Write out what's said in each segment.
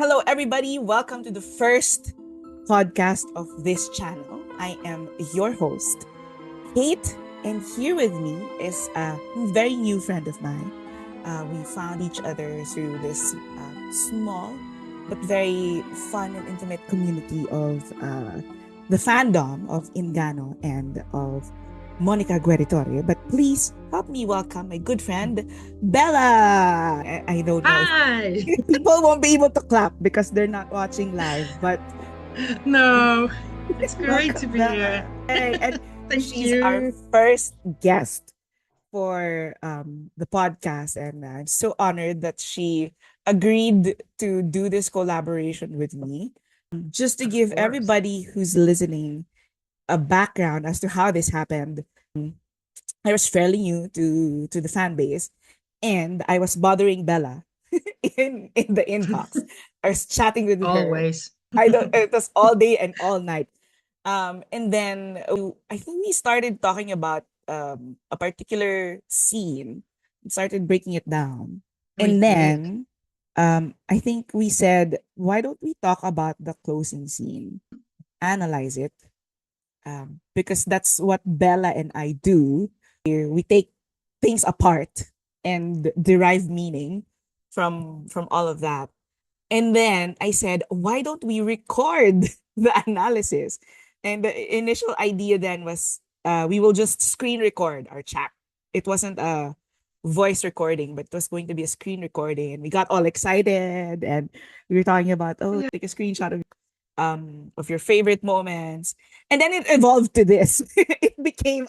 Hello, everybody. Welcome to the first podcast of this channel. I am your host, Kate, and here with me is a very new friend of mine. We found each other through this small but very fun and intimate community of the fandom of Ingano and of Monica Guerritore. But please help me welcome my good friend, Bella. I don't know if Hi. people won't be able to clap because they're not watching live, but No, it's great to welcome, be here. Bella. Hey, and Thank she's our you. first guest for the podcast, and I'm so honored that she agreed to do this collaboration with me. Just to Of give course. everybody who's listening a background as to how this happened, I was fairly new to the fan base, and I was bothering Bella in the inbox. I was chatting with her. Always. I don't. It was all day and all night. And then I think we started talking about a particular scene. We started breaking it down, We and did. then I think we said, why don't we talk about the closing scene, analyze it, because that's what Bella and I do. We take things apart and derive meaning from all of that. And then I said, why don't we record the analysis? And the initial idea then was we will just screen record our chat. It wasn't a voice recording, but it was going to be a screen recording. And we got all excited and we were talking about, oh, Yeah. take a screenshot of your favorite moments. And then it evolved to this. It became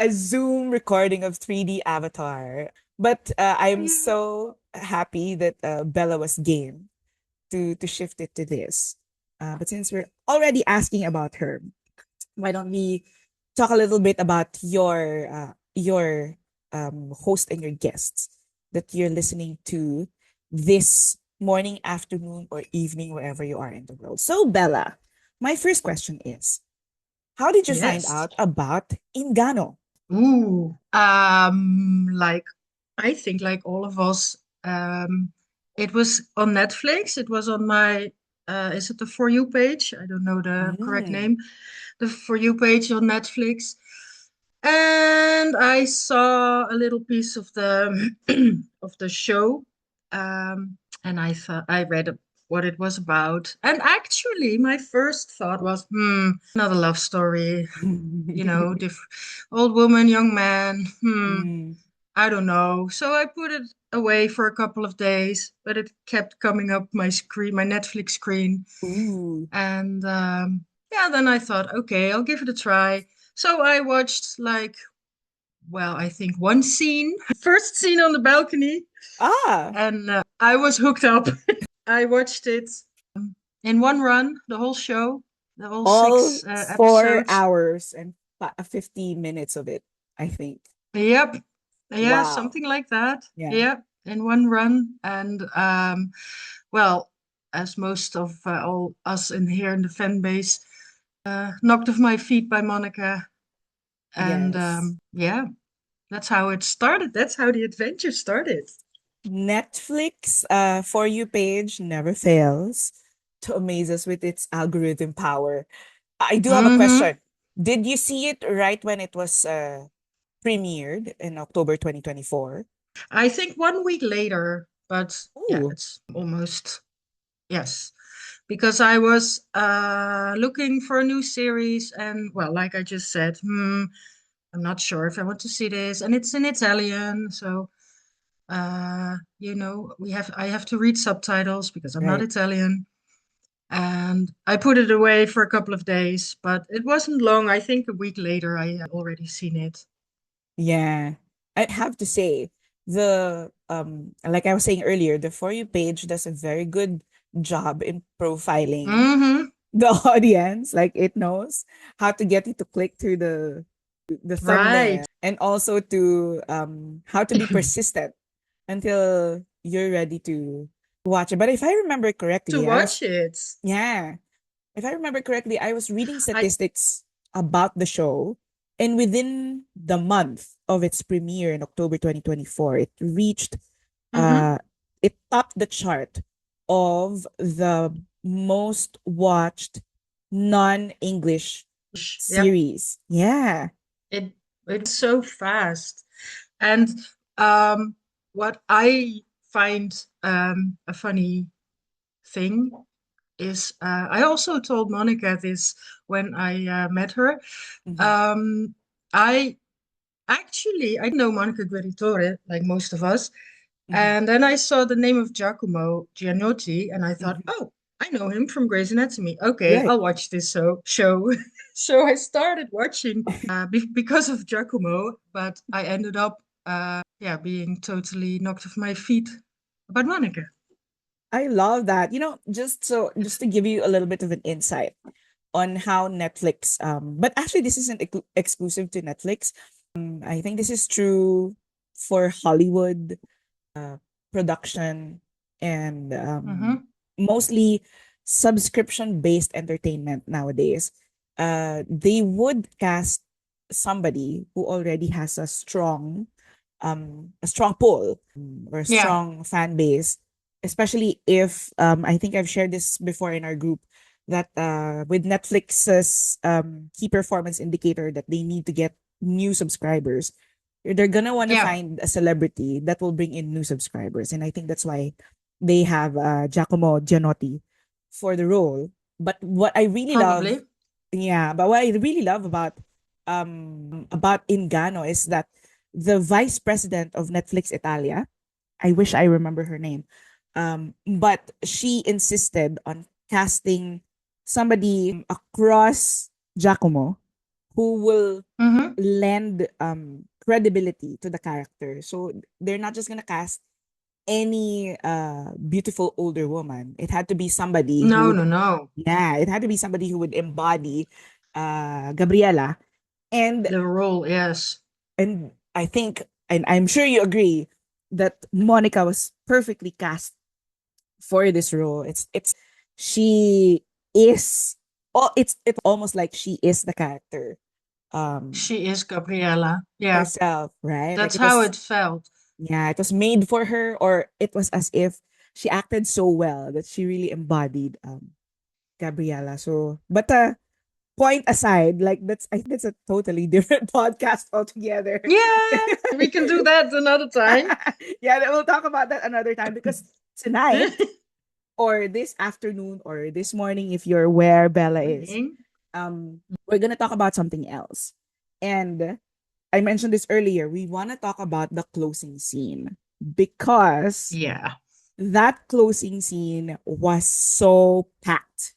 a Zoom recording of 3D Avatar. But I'm Yeah. so happy that Bella was game to shift it to this. But since we're already asking about her, why don't we talk a little bit about your host and your guests that you're listening to this morning, afternoon, or evening, wherever you are in the world. So, Bella, my first question is, how did you find Yes. out about Ingano? Ooh. Like I think like all of us, it was on Netflix. It was on my is it the For You page? I don't know the correct Mm, name. The For You page on Netflix. And I saw a little piece of the of the show, and I thought I read what it was about. And actually, my first thought was, another love story. Old woman, young man. mm, I don't know. So I put it away for a couple of days, but it kept coming up my screen, my Netflix screen, ooh. and yeah, then I thought, okay, I'll give it a try. So I watched like, well, I think one scene, first scene on the balcony, Ah, and I was hooked up. I watched it in one run, the whole show, the whole all six 4 episodes. hours and 50 minutes of it, I think. Yep. Yeah, Wow. something like that. Yeah. Yep, in one run. And well, as most of all us in here in the fan base, knocked off my feet by Monica. And Yes. yeah, that's how it started. That's how the adventure started. Netflix For You page never fails to amaze us with its algorithm power. I do have a Mm-hmm. question. Did you see it right when it was premiered in October 2024? I think 1 week later, but yeah, Ooh, it's almost, yes. Because I was looking for a new series, and well, like I just said, I'm not sure if I want to see this, and it's in Italian, so I have to read subtitles because I'm not right. Italian. And I put it away for a couple of days, but it wasn't long. I think a week later, I had already seen it. Yeah. I have to say, the like I was saying earlier, the For You page does a very good job in profiling Mm-hmm. the audience. Like it knows how to get you to click through the Right. thumbnail and also to how to be persistent until you're ready to watch it. But if I remember To correctly, watch it. yeah, if I remember correctly, I was reading I statistics about the show, and within the month of its premiere in October 2024, it reached mm-hmm. it topped the chart of the most watched non-English Yep. series. Yeah. It's so fast. And what I find a funny thing is I also told Monica this when I met her. Mhm, Um, I I didn't know Monica Gueritore, like most of us. mhm, And then I saw the name of Giacomo Giannotti, and I thought, mhm. oh, I know him from Grey's Anatomy. Okay, Right. I'll watch this show. So I started watching because of Giacomo, but I ended up, yeah, being totally knocked off my feet about Monica. I love that. Just to give you a little bit of an insight on how Netflix, but actually this isn't exclusive to Netflix. I think this is true for Hollywood uh, production and Mm-hmm. mostly subscription-based entertainment nowadays. They would cast somebody who already has a strong pull or a Yeah, strong fan base, especially if I think I've shared this before in our group that with Netflix's key performance indicator that they need to get new subscribers, they're gonna want to yeah, find a celebrity that will bring in new subscribers, and I think that's why they have Giacomo Giannotti for the role. But what I really love, probably. yeah, but what I really love about Ingano is that the vice president of Netflix Italia, I wish I remember her name, but she insisted on casting somebody across Giacomo who will Mm-hmm. lend credibility to the character. So they're not just gonna cast any beautiful older woman. It had to be somebody who No, would, no, no. yeah, it had to be somebody who would embody Gabriela. And The role, yes. I think, and I'm sure you agree that Monica was perfectly cast for this role. It's she is, oh, it's almost like she is the character She is Gabriella. Yeah, herself, right? Like that's it how was, it felt. yeah, it was made for her, or it was as if she acted so well that she really embodied Gabriella. So, but point aside, like that's, I think that's a totally different podcast altogether. Yeah, we can do that another time. Yeah, we'll talk about that another time because tonight or this afternoon or this morning, if you're where Bella is, Morning. we're gonna talk about something else. And I mentioned this earlier. We want to talk about the closing scene because Yeah. that closing scene was so packed.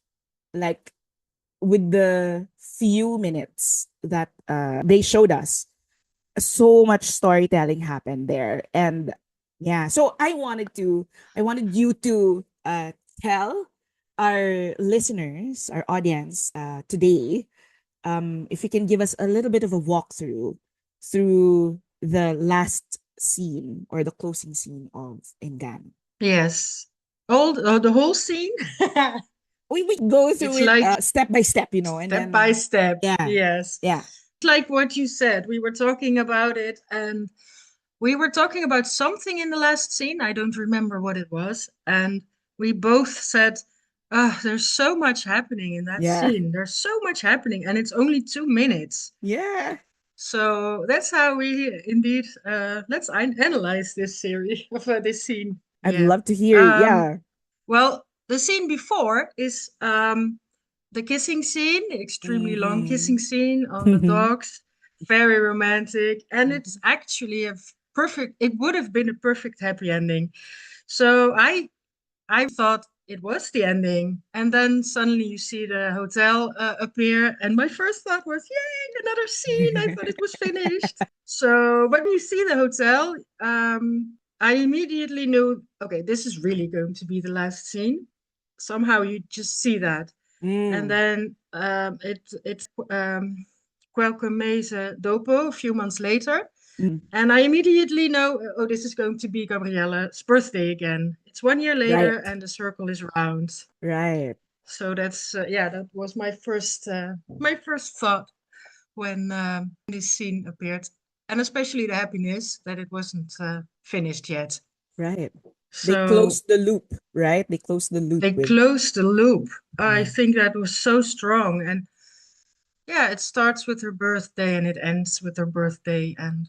Like with the few minutes that they showed us, so much storytelling happened there. And yeah, so I wanted you to tell our listeners, our audience today, if you can give us a little bit of a walkthrough through the last scene or the closing scene of Engan. Yes. The whole scene. We go through It's it like step by step, and step by then step. yeah, Yes. yeah, It's like what you said. We were talking about it, and we were talking about something in the last scene. I don't remember what it was. And we both said, there's so much happening in that yeah, scene. There's so much happening, and it's only 2 minutes. yeah. So that's how we indeed let's analyze this series of this scene. I'd Yeah. love to hear. Um, Yeah. well, the scene before is the kissing scene, the extremely long Mm-hmm. kissing scene on the docks. Very romantic, and it's actually a perfect. It would have been a perfect happy ending. So I thought it was the ending. And then suddenly you see the hotel appear. And my first thought was, yay, another scene. I thought it was finished. So when you see the hotel, I immediately knew, okay, this is really going to be the last scene. Somehow you just see that. And Mm. then it's Quelcome Mese Dopo a few months later. Mm. And I immediately know, oh, this is going to be Gabriella's birthday again. It's 1 year later, Right. and the circle is round. Right. So that's yeah, that was my first thought when this scene appeared, and especially the happiness that it wasn't finished yet. Right. They So closed the loop, right? They closed the loop they with closed the loop. I yeah. think that was so strong. And yeah, it starts with her birthday and it ends with her birthday, and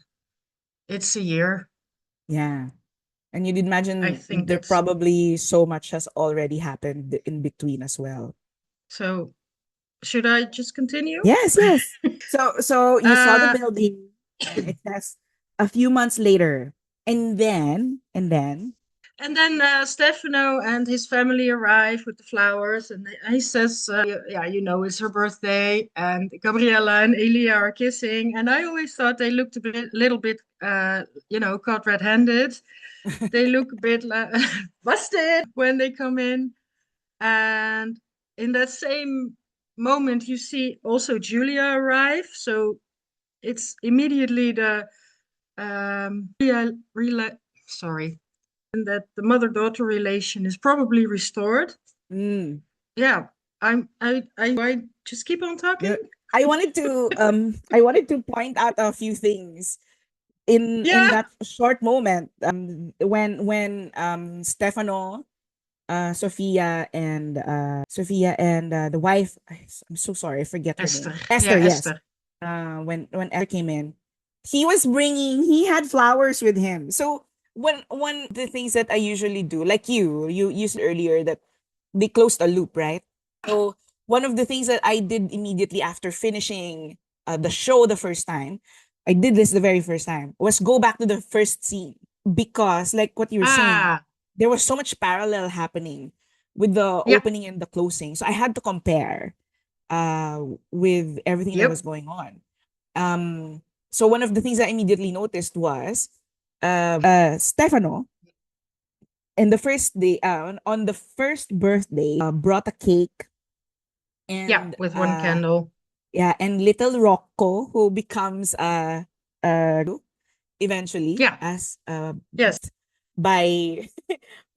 it's a year. Yeah. And you'd I imagine think there that's probably so much has already happened in between as well. so. Should I just continue? Yes, yes. So you saw the uh, building and it says a few months later. And then and then Stefano and his family arrive with the flowers, and he says, "Yeah, you know, it's her birthday." And Gabriella and Elia are kissing, and I always thought they looked little bit, caught red-handed. They look a bit busted when they come in, and in that same moment, you see also Julia arrive. So it's immediately the sorry, and that the mother-daughter relation is probably restored. mm, Yeah, I just keep on talking. the- I wanted to point out a few things in Yeah, that short moment when Stefano Sophia and the wife I'm so sorry, I forget her Esther. name. Yeah, Esther, yes. Esther. When Esther came in, he had flowers with him. So when one of the things that I usually do, like you said earlier that they closed a loop, right? So one of the things that I did immediately after finishing the show the first time, I did this the very first time, was go back to the first scene because, like what you were saying, Ah, there was so much parallel happening with the yeah, opening and the closing. So I had to compare uh with everything that was yep, going on. Um so one of the things I immediately noticed was Stefano in the first day on the first birthday brought a cake yeah, and with one candle. yeah, and little Rocco who becomes eventually Yeah, as yes, by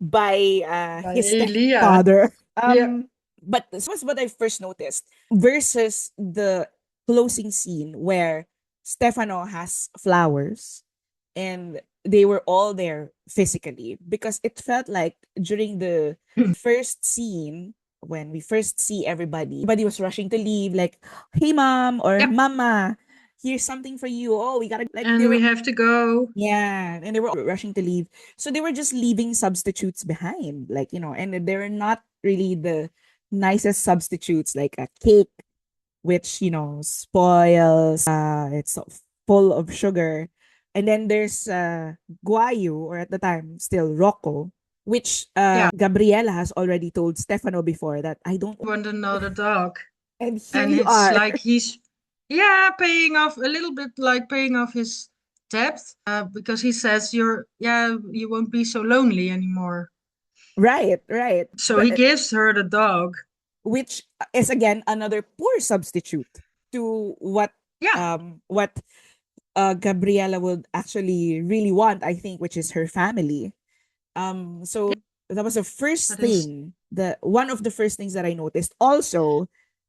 by by his Elia. stepfather. Yeah, But this was what I first noticed versus the closing scene where Stefano has flowers and they were all there physically because it felt like during the first scene when we first see everybody was rushing to leave like hey mom or yeah, mama, here's something for you, oh we gotta like they and were we have to go. yeah, and they were rushing to leave. So they were just leaving substitutes behind, like, and they were not really the nicest substitutes, like a cake, which, spoils, it's so full of sugar. And then there's Guayu, or at the time, still Rocco, which Yeah, Gabriela has already told Stefano before that I don't want another dog. and here And you it's are. like he's, yeah, paying off a little bit, like paying off his debt, because he says you won't be so lonely anymore. Right, right. So But he gives her the dog. which is again another poor substitute to Yeah, what Gabriela would actually really want, I think, which is her family. So yeah, that was the first that is thing, the one of the first things that I noticed. Also,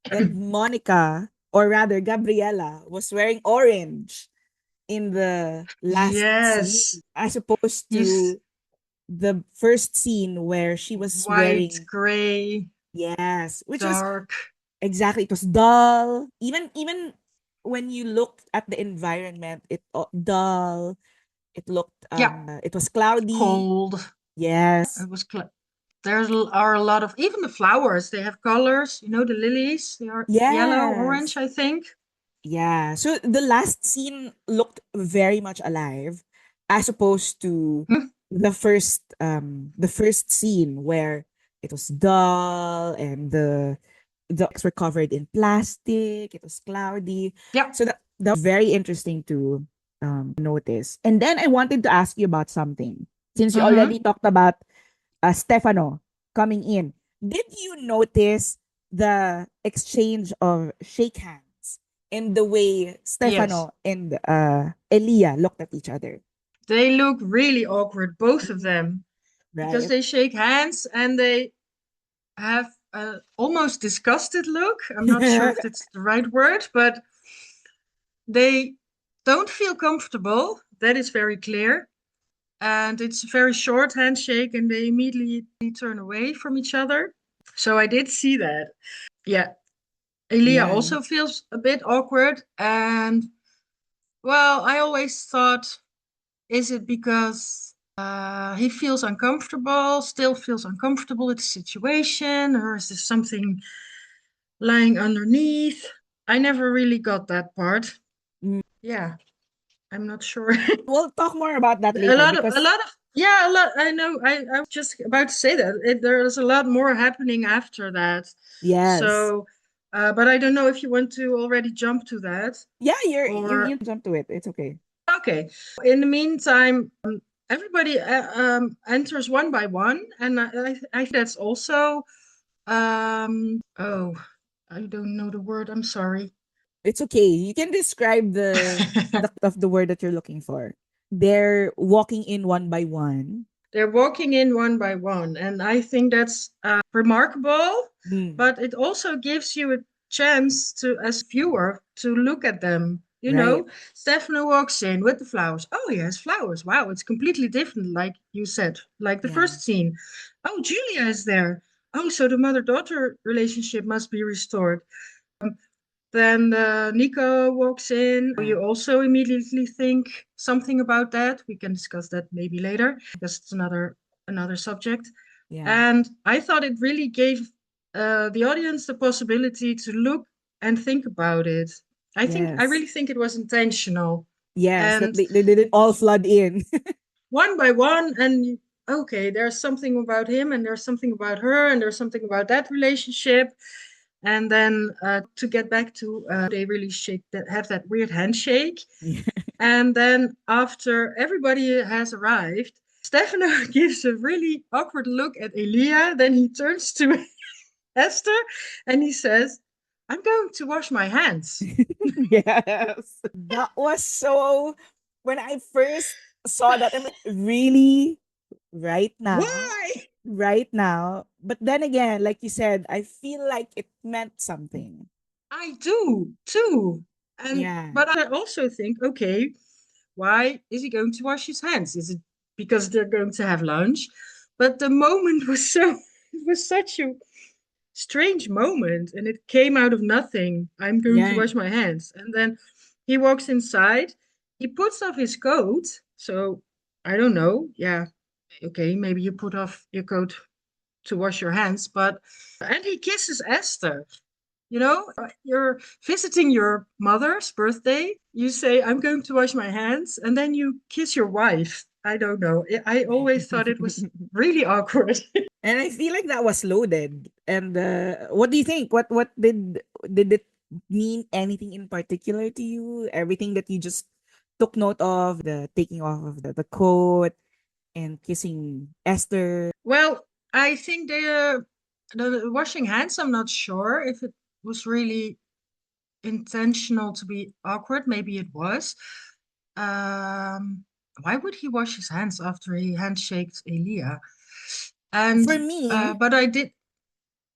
that Monica, or rather Gabriela, was wearing orange in the last scene, yes. as opposed He's to the first scene where she was white, wearing gray, yes, which was dark. exactly, it was dull. Even when you looked at the environment, it dull. It looked Yeah, it was cloudy. cold. Yes. It was are a lot of, even the flowers. They have colors. You know, the lilies. They are yellow, orange, Yes. I think. Yeah. So the last scene looked very much alive as opposed to Hmm. the first scene where it was dull and the objects were covered in plastic, it was cloudy. Yeah. So that was very interesting to notice. And then I wanted to ask you about something. Since you Mm-hmm. already talked about Stefano coming in, did you notice the exchange of shake hands and the way Yes. Stefano and Elia looked at each other? They look really awkward, both of Mhm. them, because Right? they shake hands and they have a almost disgusted look. I'm not sure if that's the right word, but they don't feel comfortable. That is very clear. and it's a very short handshake, and they immediately turn away from each other. So I did see that. Yeah, Elia Yeah. also feels a bit awkward, and well, I always thought, is it because he feels uncomfortable, still feels uncomfortable with the situation, or is there something lying underneath? I never really got that part. Mm. Yeah, I'm not sure. We'll talk more about that A later lot of, a because lot of, yeah, a lot. I know. I was just about to say that there's a lot more happening after that. yes. So, but I don't know if you want to already jump to that Yeah, you or jump to it. It's okay. okay. In the meantime, everybody enters one by one, and I think that's also oh, I don't know the word. I'm sorry. It's okay. You can describe the concept of the word that you're looking for. They're walking in one by one. They're walking in one by one, and I think that's remarkable, Mm, but it also gives you a chance to, as viewer, to look at them. You right. know, Stefano walks in with the flowers. Oh, he has flowers. Wow, it's completely different, like you said, like the Yeah. first scene. Oh, Julia is there. Oh, so the mother-daughter relationship must be restored. Then Nico walks in. Yeah. You also immediately think something about that. We can discuss that maybe later because it's another subject. Yeah. And I thought it really gave the audience the possibility to look and think about it. I Yes. really think it was intentional. Yes. That And they didn't all flood in. one by one, and okay, there's something about him, and there's something about her, and there's something about that relationship. And then to get back to they really shake that, have that weird handshake. Yeah. And then after everybody has arrived, Stefano gives a really awkward look at Elia. Then he turns to Esther and he says, I'm going to wash my hands. Yes. That was so when I first saw that, I'm like, really? Right now? Why? Right now? But then again, like you said, I feel like it meant something. I do too. And Yeah. but I also think, okay, why is he going to wash his hands? Is it because they're going to have lunch? But the moment was so it was such a strange moment, and it came out of nothing. I'm going to Yeah. wash my hands. And then he walks inside, he puts off his coat. So I don't know. Yeah, okay, maybe you put off your coat to wash your hands, but and he kisses Esther. You know, you're visiting your mother's birthday. You say, I'm going to wash my hands, and then you kiss your wife. I don't know. I always thought it was really awkward. And I feel like that was loaded. And what do you think? What did it mean anything in particular to you? Everything that you just took note of, the taking off of the coat and kissing Esther. Well, I think the washing hands, I'm not sure if it was really intentional to be awkward. Maybe it was. Why would he wash his hands after he handshaked Elia? And For me, but I did.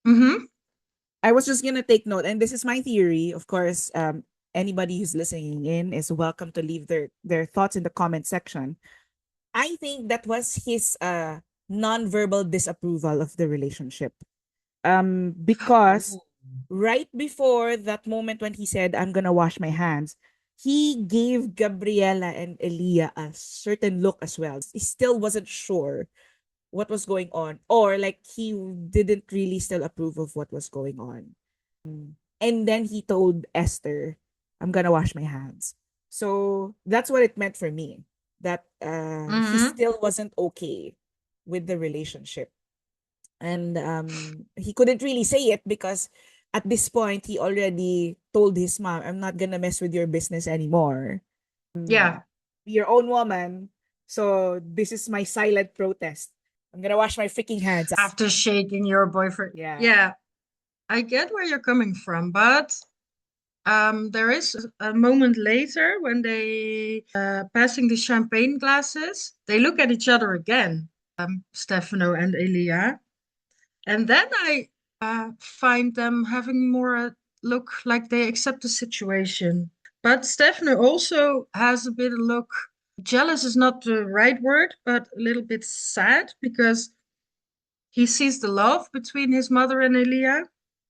Mm-hmm. I was just gonna take note, and this is my theory. Of course, anybody who's listening in is welcome to leave their thoughts in the comment section. I think that was his non-verbal disapproval of the relationship. Because right before that moment when he said, I'm gonna wash my hands, he gave Gabriela and Elia a certain look as well. He still wasn't sure what was going on, or like he didn't really still approve of what was going on. And then he told Esther, I'm gonna wash my hands. So that's what it meant for me. That he Mm-hmm. still wasn't okay with the relationship. And he couldn't really say it because at this point he already told his mom, I'm not gonna mess with your business anymore. Yeah. Your own woman. So this is my silent protest. I'm gonna wash my freaking hands. After shaking your boyfriend. Yeah. Yeah, I get where you're coming from, but there is a moment later when they passing the champagne glasses. They look at each other again, Stefano and Elia, and then I find them having more a look like they accept the situation. But Stefano also has a bit of look. jealous is not the right word, but a little bit sad because he sees the love between his mother and Elia,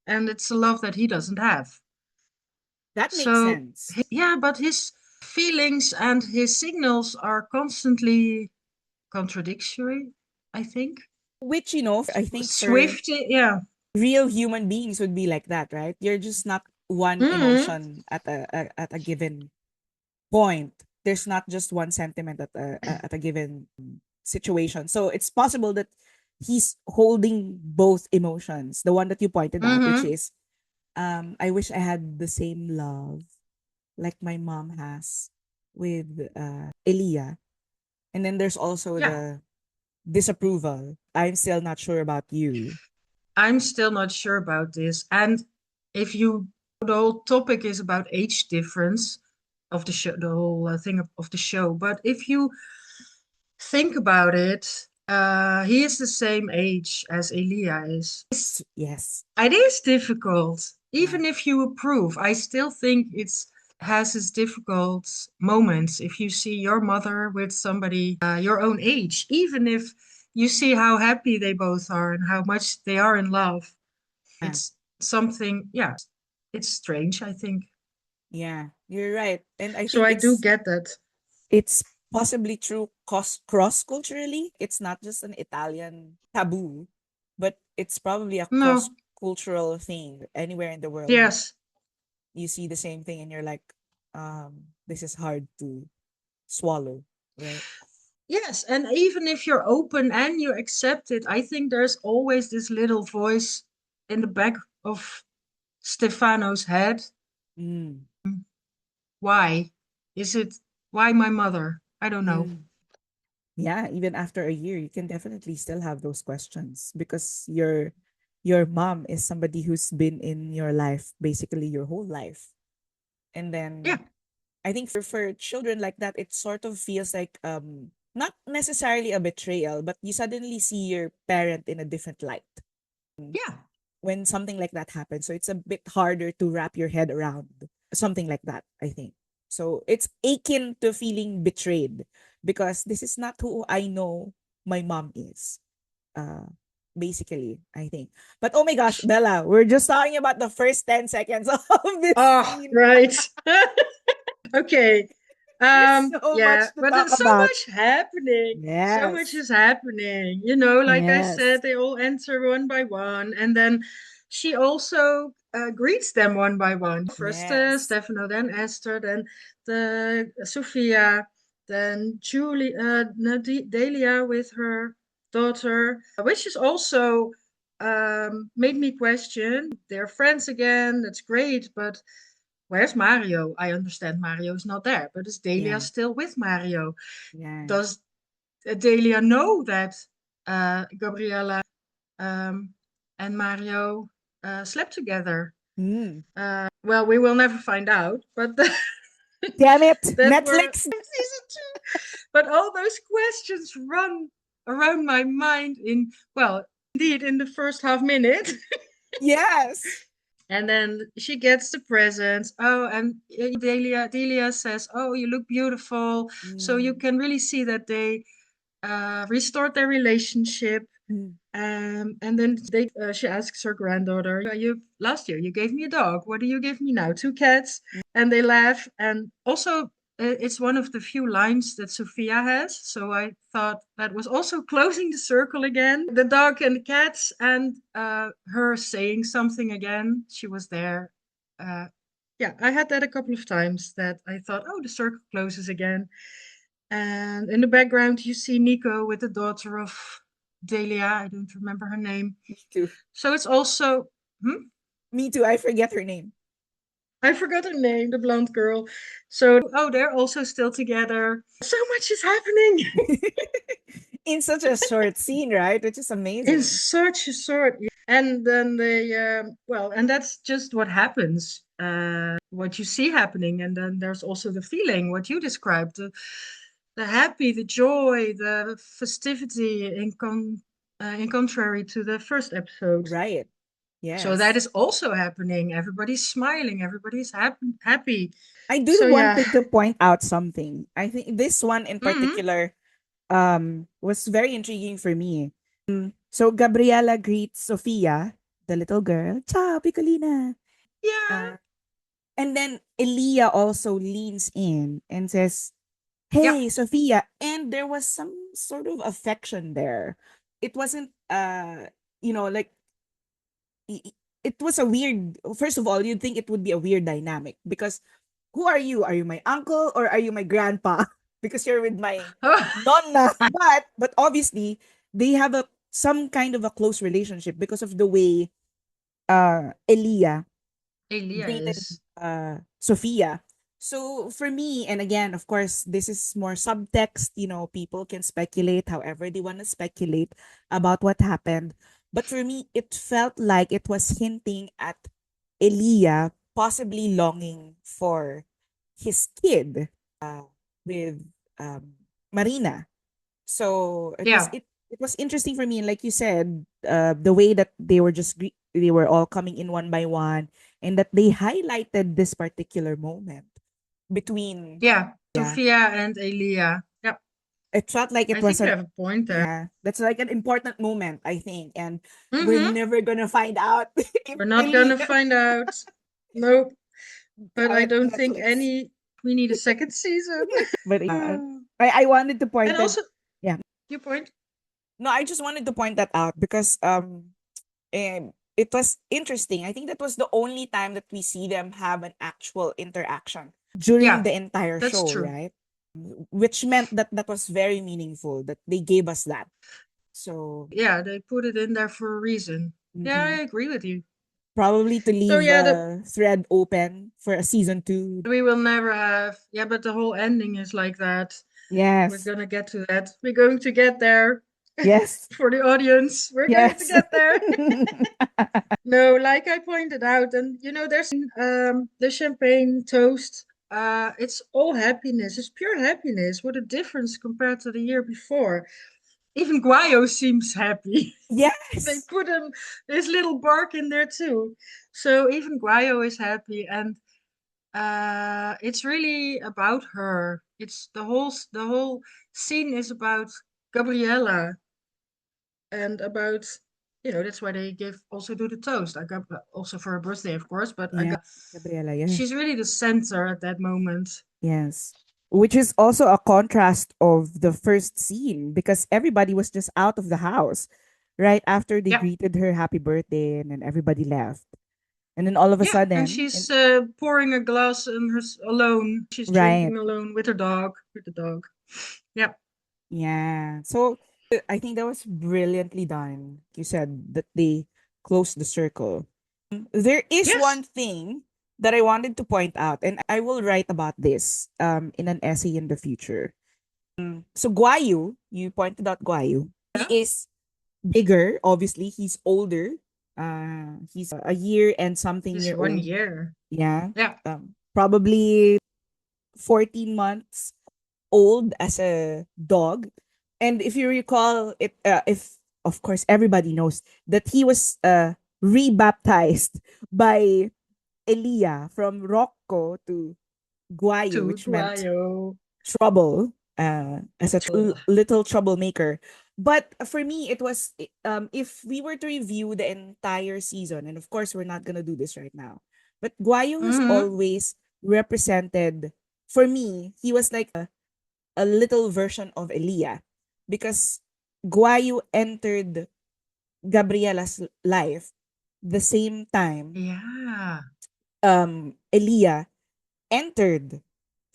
and it's a love that he doesn't have. That makes So, sense. yeah, but his feelings and his signals are constantly contradictory, I think. Which, I think for Swift, yeah. real human beings would be like that, right? You're just not one Mm-hmm. emotion at a given point. There's not just one sentiment at a given situation. So it's possible that he's holding both emotions. The one that you pointed out, which Mm-hmm. is, I wish I had the same love like my mom has with Elia. And then there's also Yeah. the disapproval. I'm still not sure about you. I'm still not sure about this. And if you, the whole topic is about age difference of the show, the whole thing of the show. But if you think about it, he is the same age as Elia is. Yes. It is difficult. Yeah. Even if you approve, I still think it's has its difficult moments if you see your mother with somebody your own age, even if you see how happy they both are and how much they are in love. Yeah. It's something, yeah, it's strange, I think. Yeah. You're right. And I So think I do it's get that. it's possibly true cross culturally. It's not just an Italian taboo, but it's probably a cross No, cultural thing anywhere in the world. yes, You see the same thing and you're like, this is hard to swallow, right? yes. And even if you're open and you accept it, I think there's always this little voice in the back of Stefano's head. Mm. Why? Is it why my mother? I don't know. Mm. Yeah, even after a year, you can definitely still have those questions because your mom is somebody who's been in your life basically your whole life. And Yeah, then I think for children like that, it sort of feels like not necessarily a betrayal, but you suddenly see your parent in a different light yeah. when something like that happens. So it's a bit harder to wrap your head around something like that, I think. So it's akin to feeling betrayed because this is not who I know my mom is. Uh basically, I think. But oh my gosh, Bella, we're just talking about the first 10 seconds of this Oh, scene. right. Okay. There's so Yeah, much to but talk there's so about. much happening. So much Yes. is happening. You know, like I Yes. said, they all enter one by one, and then she also greets them one by one. First, Yes. Stefano, then Esther, then the Sophia, then Julie, no, Delia with her daughter, which is also made me question. They're friends again. That's great, but where's Mario? I understand Mario's not there, but is Delia Yeah. still with Mario? Yeah. Does Delia know that Gabriella and Mario slept together? Mm. Well, we will never find out, but Damn it. that were Netflix. season two. But all those questions run around my mind in, well, indeed, in the first half minute. Yes. And then she gets the presents. Oh, and Delia says, "Oh, you look beautiful." So you Mm. can really see that they restored their relationship. Mm. And then she asks her granddaughter, "You last year you gave me a dog. What do you give me now? Two cats?" And they laugh. And also, it's one of the few lines that Sophia has. So I thought that was also closing the circle again. The dog and the cats, and her saying something again. She was there. Uh, yeah, I had that a couple of times that I thought, oh, the circle closes again. And in the background, you see Nico with the daughter of Delia. I don't remember her name. Me too. So it's also, Me too. I forget her name. I forgot her name, the blonde girl. So, oh, they're also still together. So much is happening In such a short scene, right? Which is in amazing. such a short. And then they, well, and that's just what happens, what you see happening. And then there's also the feeling, what you described, the happy, the joy, the festivity in contrary to the first episode. Right. So that Yes. is also happening. Everybody's smiling. Everybody's happy. I So do yeah. wanted to point out something. I think this one in Hmm. particular was very intriguing for me. So Gabriela greets Sofia, the little girl, ciao Piccolina. Yeah. Uh, and then Elia also leans in and says, Yeah. hey Sophia, and there was some sort of affection there. It wasn't like i- i- it was a weird, first of all, you'd think it would be a weird dynamic because who are you? Are you my uncle or are you my grandpa? Because you're with my nonna. But obviously they have a some kind of a close relationship because of the way Elia Elia greeted is. Sophia. So for me, and again, of course, this is more subtext. People can speculate however they want to speculate about what happened. But for me, it felt like it was hinting at Elia possibly longing for his kid with Marina. So it was Yeah. it it was interesting for me, and like you said, the way that they were all coming in one by one, and that they highlighted this particular moment between. Yeah. Yeah, Sophia and Elia. Yeah. it felt like it I was think you an have a point there. yeah, that's like an important moment, I think, and we're Hmm. never gonna find out if We're not gonna Elia find out. Nope. But I out don't think Netflix. any. We need a second season. But I wanted to point And that. also, Yeah, your point. no, I just wanted to point that out because it was interesting. I think that was the only time that we see them have an actual interaction during Yeah, the entire that's show, true. right? Which meant that that was very meaningful that they gave us that. So Yeah, they put it in there for a reason. Yeah, I mhm. agree with you. Probably to So leave yeah, a thread open for a season two. we will never have. Yeah, but the whole ending is like that. We're Yes, gonna get to that. We're going to get there yes, for the audience. We're going to yes. get there. No, like I pointed out, and there's the champagne toast. It's all happiness. It's pure happiness. What a difference compared to the year before. Even Guayo seems happy. They Yes. put his little bark in there too. So even Guayo is happy, and it's really about her. It's the whole scene is about Gabriella and about that's why they give also do the toast. I got also for her birthday, of course, but I Yeah, got Gabriela, yeah. she's really the center at that moment. Yes. Which is also a contrast of the first scene because everybody was just out of the house right after they Yeah, greeted her happy birthday and then everybody left. And then all of a yeah, and sudden, she's pouring a glass and her alone. She's right. drinking alone with her dog. With the dog. Yeah. Yeah. So I think that was brilliantly done. You said that they closed the circle. There is Yes. one thing that I wanted to point out, and I will write about this in an essay in the future. So Guayu, you pointed out Guayu. He Yeah. is bigger, obviously. He's older. He's a year and something Just year one old. year. Yeah. Yeah. Probably 14 months old as a dog. And if you recall it, if of course everybody knows that he was rebaptized by Elia from Rocco to Guayo, To which meant Guayo. trouble, as a Trouble. little troublemaker. But for me, it was if we were to review the entire season, and of course we're not gonna do this right now, but Guayo has Mm-hmm. always represented, for me, he was like a little version of Elia because Guayo entered Gabriela's life the same time Yeah. Elia entered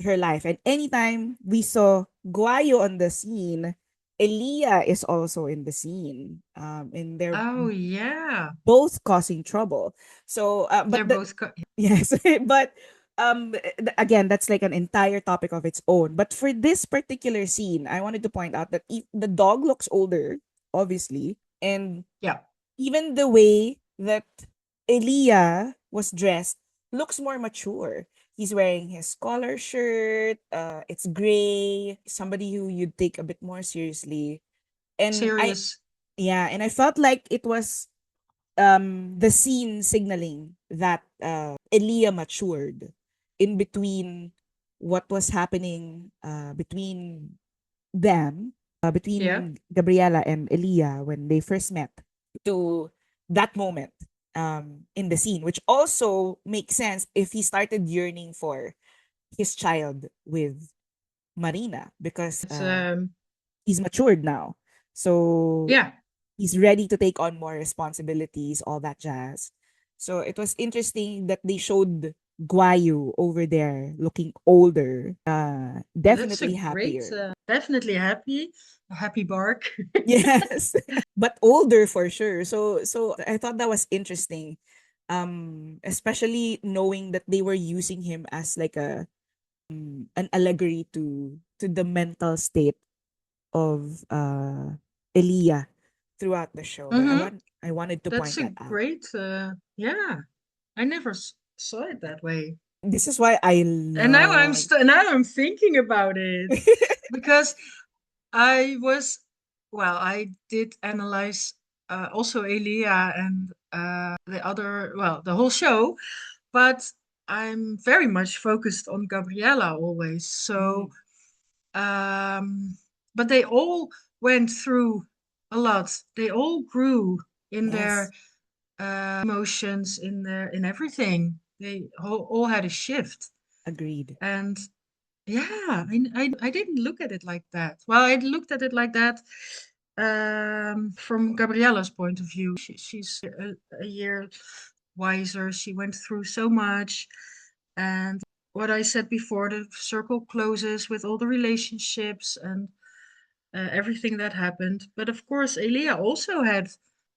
her life. And anytime we saw Guayo on the scene, Elia is also in the scene. And they're Oh yeah. both causing trouble. So, They're but the both yes, but again, that's like an entire topic of its own. But for this particular scene, I wanted to point out that the dog looks older, obviously, and yeah. even the way that Elia was dressed looks more mature. He's wearing his collar shirt. It's gray. Somebody who you'd take a bit more seriously. And Serious. I felt like it was the scene signaling that Elia matured in between what was happening between them, Yeah. between Gabriela and Elia when they first met, to that moment in the scene, which also makes sense if he started yearning for his child with Marina because It's he's matured now. So yeah. he's ready to take on more responsibilities, all that jazz. So it was interesting that they showed Guayu over there looking older, That's a definitely great happier. definitely happy. A happy bark. Yes, but older for sure. So I thought that was interesting, especially knowing that they were using him as like an allegory to the mental state of Elia throughout the show. But Mm-hmm. I wanted to That's point a that out. great yeah. I never saw it that way. This is why I And love. now I'm thinking about it because I was well, I did analyze also Elia and the other well, the whole show, but I'm very much focused on Gabriella always. So Mm, but they all went through a lot. They all grew in their yes, emotions, in everything. They all had a shift. agreed. And yeah, I didn't look at it like that. Well, I looked at it like that from Gabriella's point of view. She's a year wiser. She went through so much. And what I said before, the circle closes with all the relationships and everything that happened. But of course, Elia also had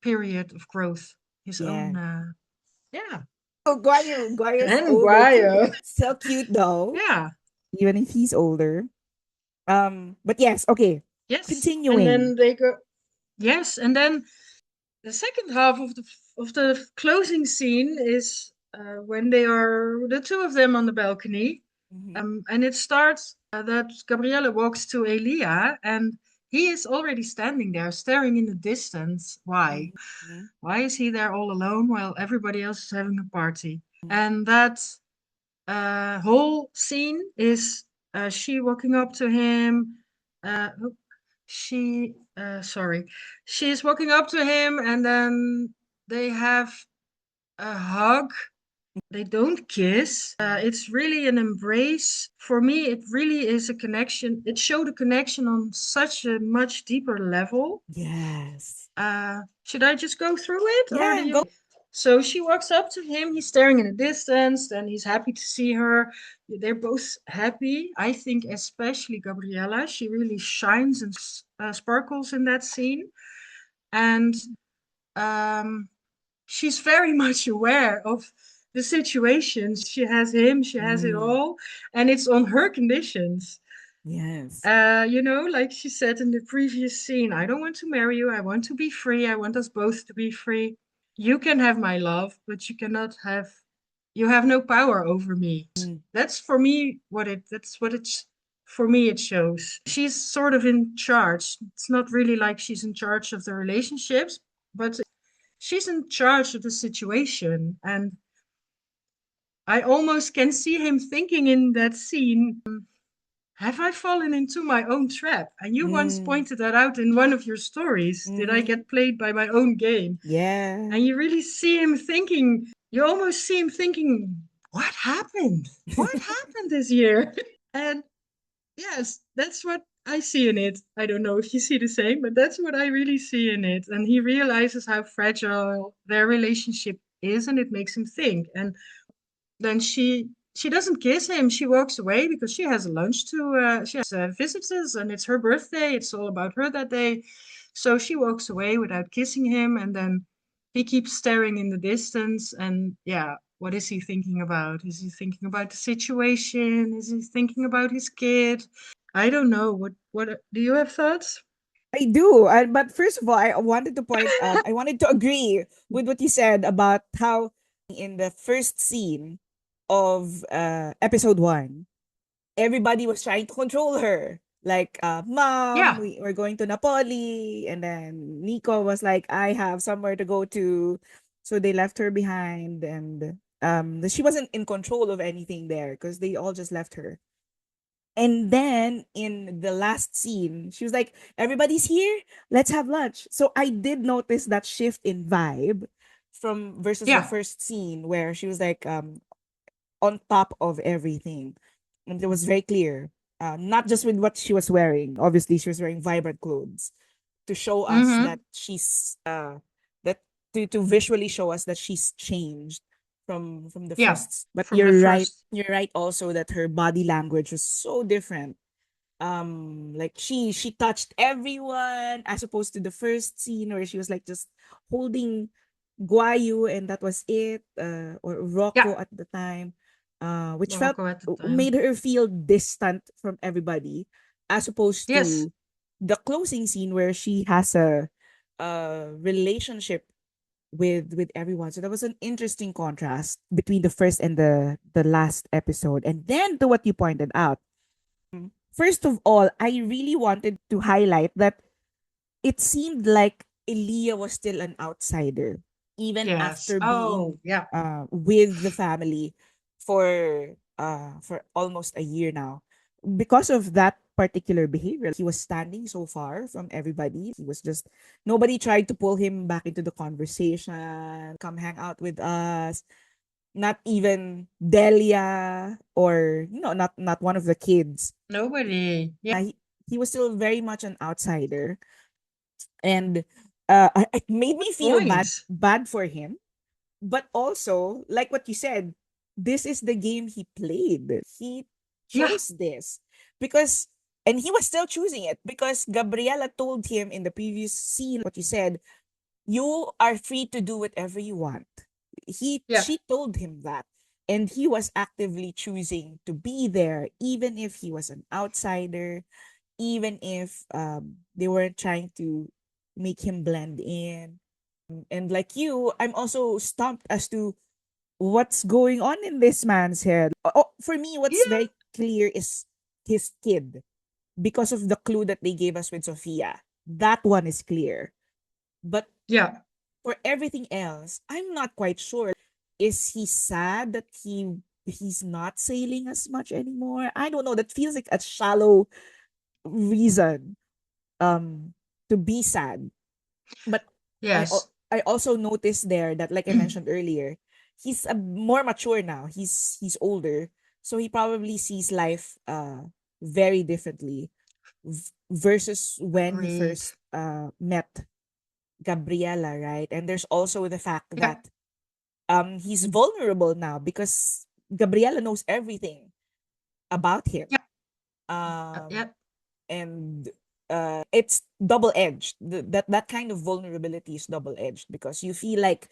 period of growth, his Yeah. own, yeah. Oh, Guayo is And older too. Guayo, So cute though, yeah. even if he's older. But yes, okay. Yes, and Continuing. then they go. Yes, and then the second half of the closing scene is when they are the two of them on the balcony, Mhm, and it starts that Gabriele walks to Elia, and he is already standing there, staring in the distance. Why? mhm, Why is he there all alone while everybody else is having a party? mhm. And that whole scene is she walking up to him. She sorry, she's walking up to him, and then they have a hug. They don't kiss. It's really an embrace. For me, it really is a connection. It showed a connection on such a much deeper level. Yes. Should I just go through it, or do Yeah, you? go. So she walks up to him. He's staring in the distance, and he's happy to see her. They're both happy. I think, especially Gabriella. She really shines and sparkles in that scene, and um, she's very much aware of the situations. She has him. She has it Mm, all, and it's on her conditions. yes. Like she said in the previous scene, I don't want to marry you. I want to be free. I want us both to be free. You can have my love, but you have no power over me. Mm, That's for me that's what it's, for me it shows. She's sort of in charge. It's not really like she's in charge of the relationships, but she's in charge of the situation. And I almost can see him thinking in that scene, have I fallen into my own trap? And you once mm, pointed that out in one of your stories. Did I mhm. get played by my own game? Yeah. And you really see him thinking, you almost see him thinking, what happened? What happened this year? And yes, that's what I see in it. I don't know if you see the same, but that's what I really see in it. And he realizes how fragile their relationship is, and it makes him think. And then she doesn't kiss him. She walks away because she has lunch to she has visitors, and it's her birthday. It's all about her that day. So she walks away without kissing him, and then he keeps staring in the distance. And yeah, what is he thinking about? Is he thinking about the situation? Is he thinking about his kid? I don't know. What do you have thoughts? I do. But first of all, I wanted to I wanted to agree with what you said about how in the first scene of episode one, everybody was trying to control her. Like, mom, Yeah. we're going to Napoli. And then Nico was like, I have somewhere to go to. So they left her behind, and she wasn't in control of anything there because they all just left her. And then in the last scene, she was like, "Everybody's here. Let's have lunch." So I did notice that shift in vibe from versus the Yeah. first scene where she was like on top of everything. And it was very clear. Not just with what she was wearing. Obviously, she was wearing vibrant clothes to show us Mm-hmm. that she's that to visually show us that she's changed from the Yeah. first. But From the first. you're right also that her body language was so different. Like she touched everyone as opposed to the first scene where she was like just holding Guayu and that was it, or Yeah. Rocco at the time, which felt Morocco at the made time. her feel distant from everybody, as opposed Yes. to the closing scene where she has a relationship with everyone. So that was an interesting contrast between the first and the last episode. And then to what you pointed out, first of all, I really wanted to highlight that it seemed like Elia was still an outsider, even Yes. after being Oh, yeah. with the family for almost a year now. Because of that particular behavior, like he was standing so far from everybody. He was just nobody tried to pull him back into the conversation, come hang out with us. Not even Delia or not one of the kids. Nobody. Yeah. He was still very much an outsider, and it made me feel Point. bad for him, but also like what you said, this is the game he played. He Yeah. chose this because, and he was still choosing it because Gabriela told him in the previous scene what you said, you are free to do whatever you want. Yeah. She told him that, and he was actively choosing to be there even if he was an outsider, even if they weren't trying to make him blend in. And like you, I'm also stumped as to what's going on in this man's head. For me, what's Yeah. very clear is his kid because of the clue that they gave us with Sophia. That one is clear. But Yeah. for everything else, I'm not quite sure. Is he sad that he's not sailing as much anymore? I don't know. That feels like a shallow reason to be sad. But Yes. I also noticed there that, like I mentioned earlier, he's more mature now. He's older, so he probably sees life very differently versus when he Agreed. first met Gabriela, right? And there's also the fact Yeah. that he's vulnerable now because Gabriela knows everything about him. Yeah. Um Yeah. and it's double edged. That kind of vulnerability is double edged because you feel like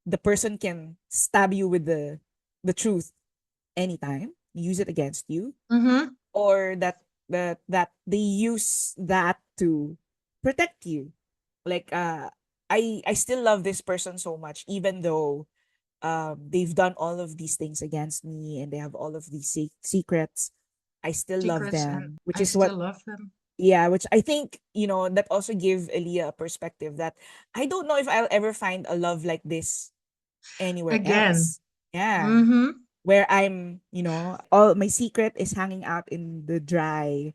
the person can stab you with the truth anytime, use it against you, Mm-hmm. or that they use that to protect you. Like I still love this person so much, even though they've done all of these things against me and they have all of these secrets. I still love Secrets, and them, which I is what, still love them. yeah, which I think, that also give Elia a perspective that I don't know if I'll ever find a love like this anywhere Again. else. Yeah. Mm-hmm. Where I'm, all my secret is hanging out in the dry.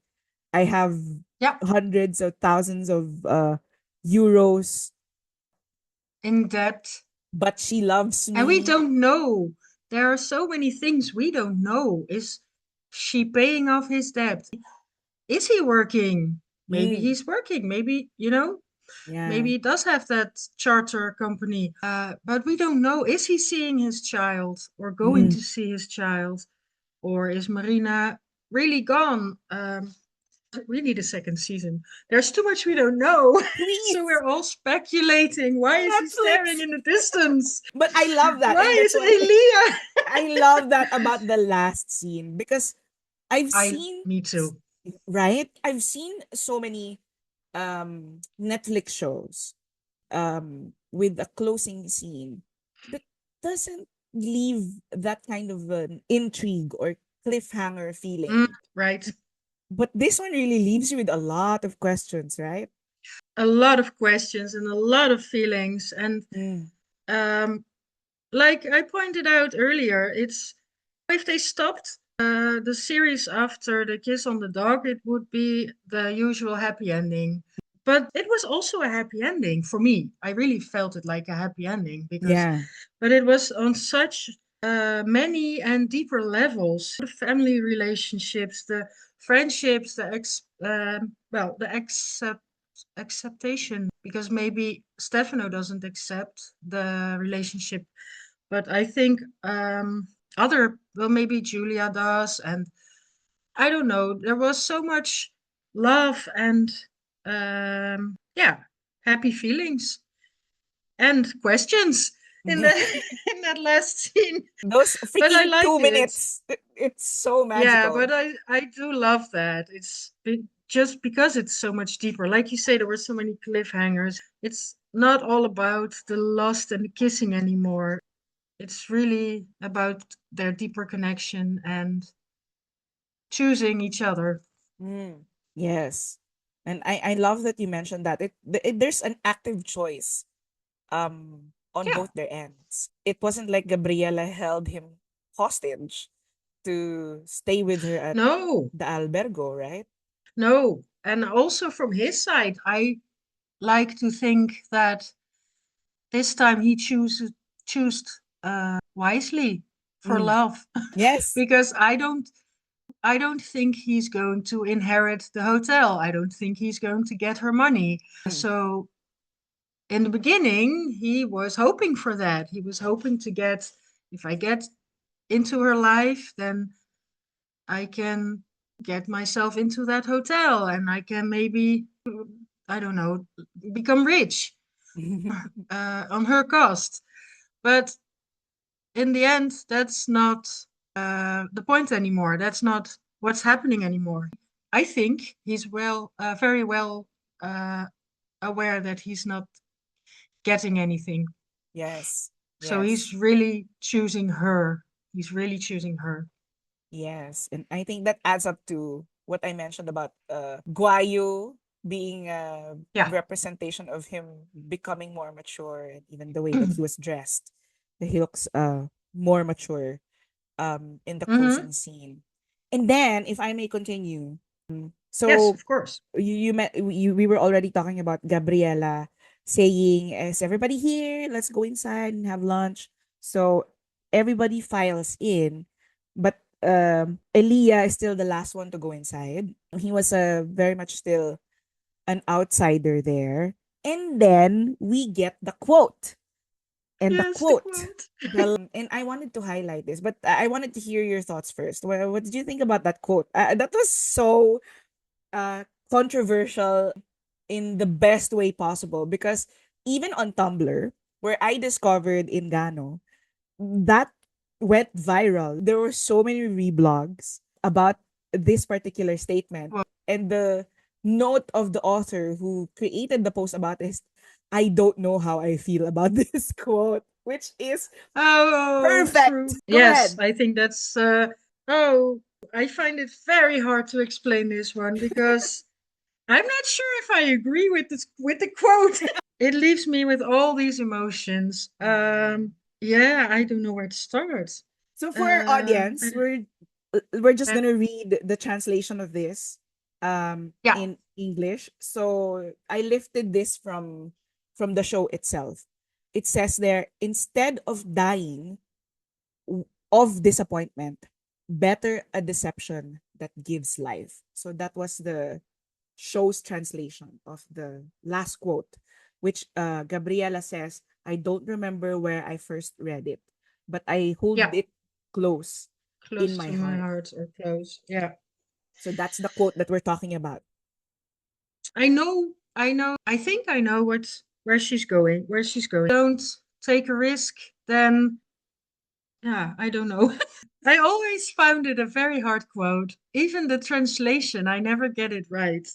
I have Yeah. hundreds of thousands of euros, In debt. but she loves And we me. don't know. There are so many things we don't know. Is she paying off his debt? Is he working? Maybe Mm, he's working. Maybe, yeah. maybe he does have that charter company. But we don't know. Is he seeing his child or going Mm. to see his child? Or is Marina really gone? We need a second season. There's too much we don't know. So Please, we're all speculating. Why is he staring Netflix. in the distance? But I love that. Why And that's is why Elia? I love that about the last scene because I've I seen, me too. right? I've seen so many Netflix shows with a closing scene that doesn't leave that kind of an intrigue or cliffhanger feeling. Right. But this one really leaves you with a lot of questions, right? A lot of questions and a lot of feelings. And Mm. like I pointed out earlier, it's if they stopped the series after the kiss on the dog, it would be the usual happy ending. But it was also a happy ending for me. I really felt it like a happy ending because, Yeah. but it was on such many and deeper levels. The family relationships, the friendships, the acceptation, because maybe Stefano doesn't accept the relationship, but I think maybe Julia does, and I don't know. There was so much love and yeah, happy feelings and questions in the in that last scene. Those But I freaking liked two it. minutes. It's so Yeah, magical. but I do love that. Just because it's so much deeper. Like you say, there were so many cliffhangers. It's not all about the lust and the kissing anymore. It's really about their deeper connection and choosing each other. Mm, yes. And I love that you mentioned that there's an active choice on Yeah. both their ends. It wasn't like Gabriela held him hostage to stay with her at No, the albergo, right? no. And also from his side, I like to think that this time he choose wisely for Mm, love, yes. because I don't think he's going to inherit the hotel. I don't think he's going to get her money. Mm, So in the beginning, he was hoping for that. He was hoping to get, if I get into her life, then I can get myself into that hotel and I can maybe, I don't know, become rich on her cost. But in the end, that's not the point anymore. That's not what's happening anymore. I think he's very well uh, aware that he's not getting anything. yes. So he's Yes. really choosing her. He's really choosing her. Yes. And I think that adds up to what I mentioned about Guayo being a Yeah. representation of him becoming more mature, and even the way that he was dressed. That he looks more mature in the Mm-hmm. closing scene. And then if I may continue, Yes, so of course. we were already talking about Gabriela saying, "Is everybody here? Let's go inside and have lunch." So everybody files in, but Elia is still the last one to go inside. He was very much still an outsider there. And then we get the quote. And the Yes, the quote, quote. and I wanted to highlight this, but I wanted to hear your thoughts first. What did you think about that quote? That was so controversial in the best way possible, because even on Tumblr, where I discovered Ingano, that went viral. There were so many reblogs about this particular statement. Well, And the note of the author who created the post about this, I don't know how I feel about this quote, which is oh, perfect. true. Go Yes, ahead. I think that's. Oh, I find it very hard to explain this one because I'm not sure if I agree with the quote. It leaves me with all these emotions. Yeah, I don't know where to start. So for our Uh, audience, we're just I- gonna read the translation of this yeah, in English. So I lifted this from the show itself. It says there, instead of dying of disappointment, better a deception that gives life. So that was the show's translation of the last quote, which Gabriela says, I don't remember where I first read it, but I hold yeah, it close in close my to my heart. heart or close. Yeah. So that's the quote that we're talking about. I think I know where she's going. Where she's going. Don't take a risk, then yeah, I don't know. I always found it a very hard quote. Even the translation, I never get it right.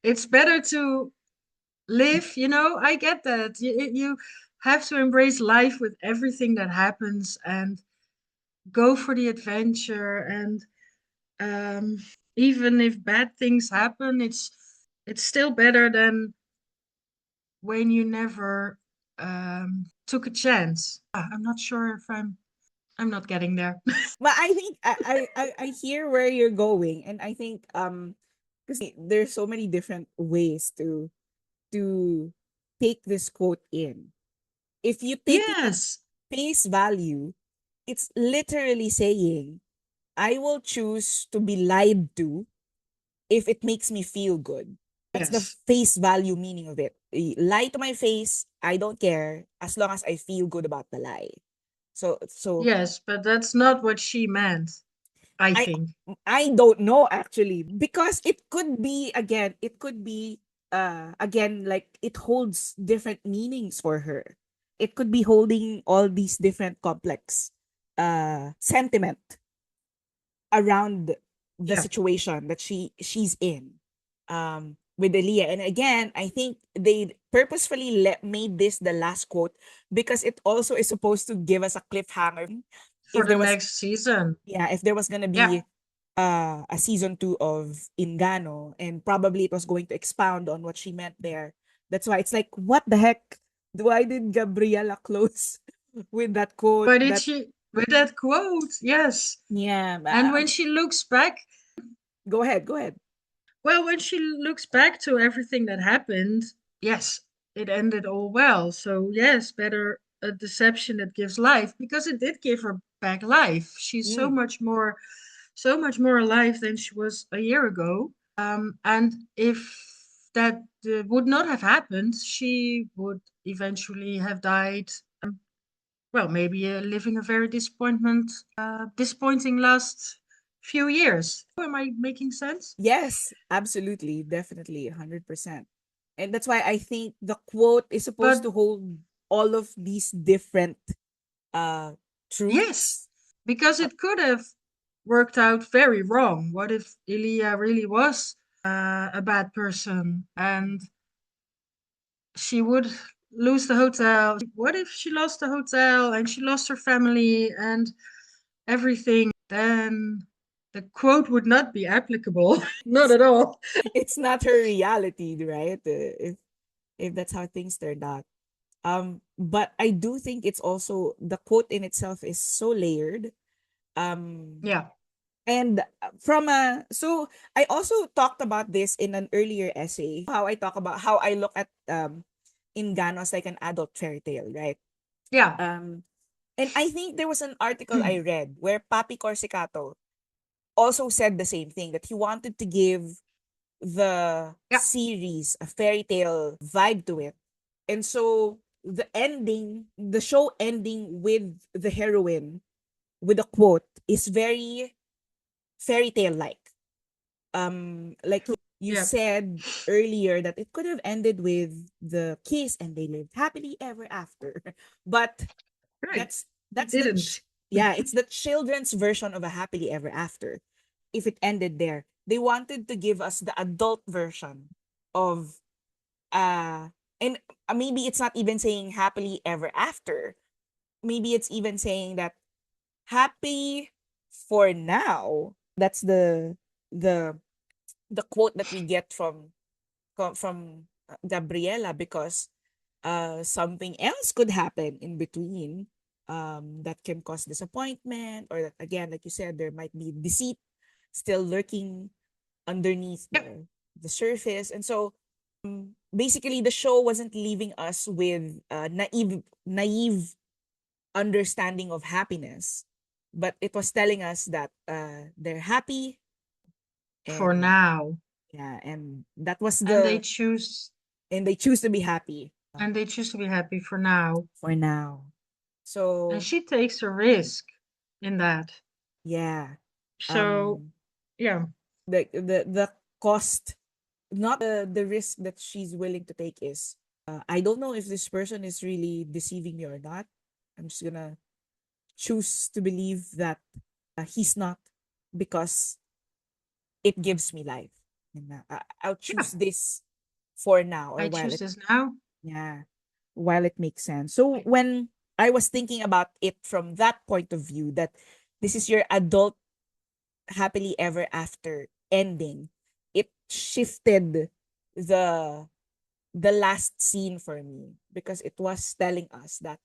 It's better to live, I get that. You have to embrace life with everything that happens and go for the adventure. And even if bad things happen, it's still better than when you never took a chance. I'm not sure if I'm not getting there. But I think I hear where you're going, and I think because there's so many different ways to take this quote in. If you take it at Yes, face value, it's literally saying, I will choose to be lied to if it makes me feel good. That's the yes, face value meaning of it. Lie to my face, I don't care as long as I feel good about the lie. So yes, but that's not what she meant, I I think. I don't know actually, because it could be, again, it could be again, like, it holds different meanings for her. It could be holding all these different complex sentiment around the Yeah, situation that she's in with Elia. And again, I think they purposefully made this the last quote because it also is supposed to give us a cliffhanger for if the there was, next season. yeah, if there was gonna Yeah, be a season 2 of Ingano, and probably it was going to expound on what she meant there. That's why it's like, what the heck? Why did Gabriela close with that quote? why did That, she with that quote? Yes. yeah, And when she looks back, go ahead, go ahead. well, when she looks back to everything that happened, yes, it ended all well. So, yes, better a deception that gives life because it did give her back life. She's Mm, so much more alive than she was a year ago. And if that would not have happened, she would eventually have died. Well, maybe living a very disappointing last few years. Am I making sense? yes, absolutely, definitely, 100%. And that's why I think the quote is supposed But to hold all of these different uh yes, truths. because Uh, it could have worked out very wrong. What if Ilya really was a bad person and she would lose the hotel? What if she lost the hotel and she lost her family and everything? Then the quote would not be applicable. Not at all. it's not her reality, right? If that's how things turned out. But I do think it's also, the quote in itself is so layered. Um, Yeah. and from a so I also talked about this in an earlier essay. How I talk about how I look at Ingano as like an adult fairy tale, right? Yeah. Um, and I think there was an article I read where Papi Corsicato also said the same thing, that he wanted to give the Yeah. series a fairy tale vibe to it. And so the show ending with the heroine with a quote is very fairy tale like. Like you Yeah. said earlier, that it could have ended with the kiss and they lived happily ever after. But Right. It that's the didn't. yeah, it's the children's version of a happily ever after. If it ended there, they wanted to give us the adult version of uh and maybe it's not even saying happily ever after. Maybe it's even saying that happy for now. That's the the quote that we get from Gabriela, because something else could happen in between, that can cause disappointment, or that, again, like you said, there might be deceit still lurking underneath Yeah. the surface. And so basically the show wasn't leaving us with naive understanding of happiness, but it was telling us that they're happy, For and now. yeah, and that was And they the choose and they choose to be happy and they choose to be happy for now. for now. And So she takes a risk in that. yeah, So um, yeah. the cost, not the risk that she's willing to take is, I don't know if this person is really deceiving me or not. I'm just gonna choose to believe that he's not, because it gives me life. And I'll Yeah. choose this for now, or I while choose it, this now. yeah, while it makes sense. So when I was thinking about it from that point of view, that this is your adult happily ever after ending, it shifted the the last scene for me, because it was telling us that